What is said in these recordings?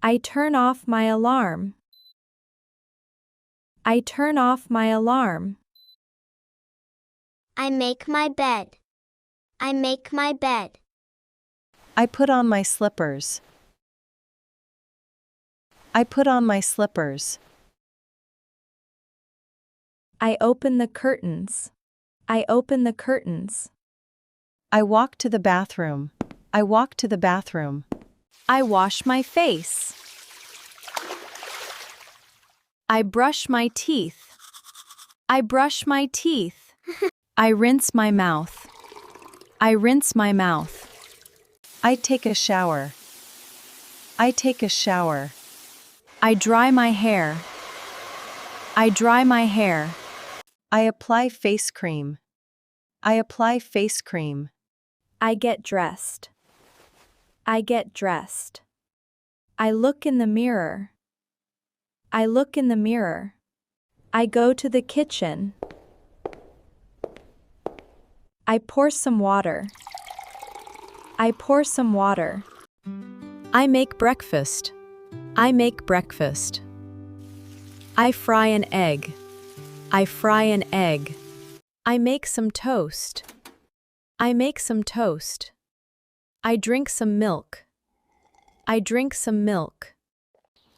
I turn off my alarm. I turn off my alarm. I make my bed. I make my bed. I put on my slippers. I put on my slippers. I open the curtains. I open the curtains. I walk to the bathroom. I walk to the bathroom. I wash my face. I brush my teeth. I brush my teeth. I rinse my mouth. I rinse my mouth. I take a shower. I take a shower. I dry my hair. I dry my hair. I apply face cream. I apply face cream. I get dressed. I get dressed. I look in the mirror. I look in the mirror. I go to the kitchen. I pour some water. I pour some water. I make breakfast. I make breakfast. I fry an egg. I fry an egg. I make some toast. I make some toast. I drink some milk. I drink some milk.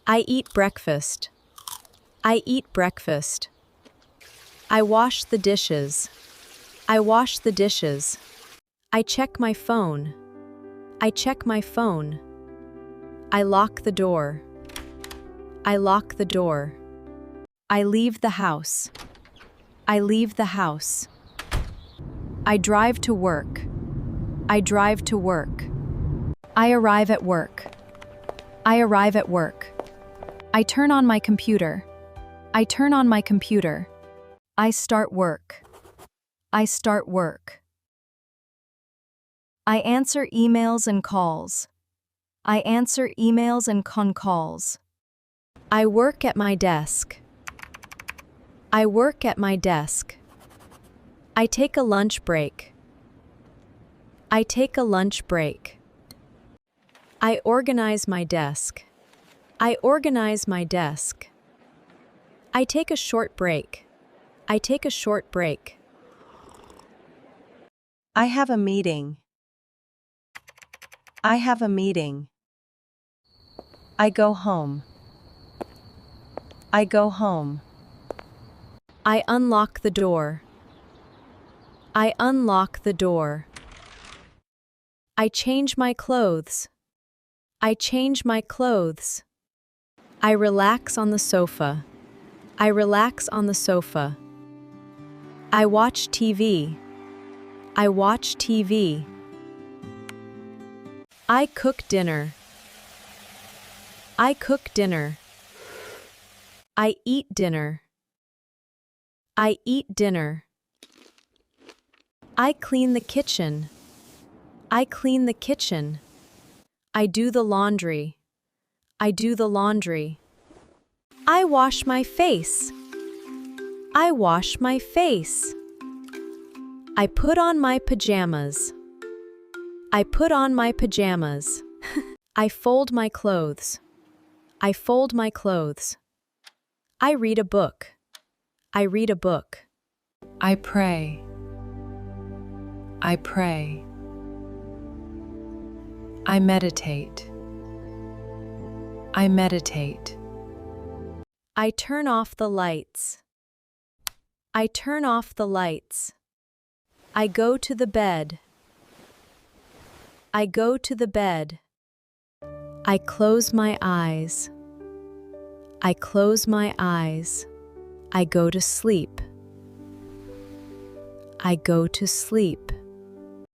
I eat breakfast. I eat breakfast. I wash the dishes. I wash the dishes. I check my phone. I check my phone. I lock the door. I lock the door. I leave the house. I leave the house. I drive to work. I drive to work. I arrive at work. I arrive at work. I turn on my computer. I turn on my computer. I start work. I start work. I answer emails and calls. I answer emails and calls. I work at my desk. I work at my desk. I take a lunch break. I take a lunch break. I organize my desk. I organize my desk. I take a short break. I take a short break. I have a meeting. I have a meeting. I go home. I go home. I unlock the door. I unlock the door. I change my clothes. I change my clothes. I relax on the sofa. I relax on the sofa. I watch TV. I watch TV. I cook dinner. I cook dinner. I eat dinner. I eat dinner. I clean the kitchen. I clean the kitchen. I do the laundry. I do the laundry. I wash my face. I wash my face. I put on my pajamas. I put on my pajamas. I fold my clothes. I fold my clothes. I read a book. I read a book. I pray. I pray. I meditate. I meditate. I turn off the lights. I turn off the lights. I go to the bed. I go to the bed. I close my eyes. I close my eyes. I go to sleep. I go to sleep.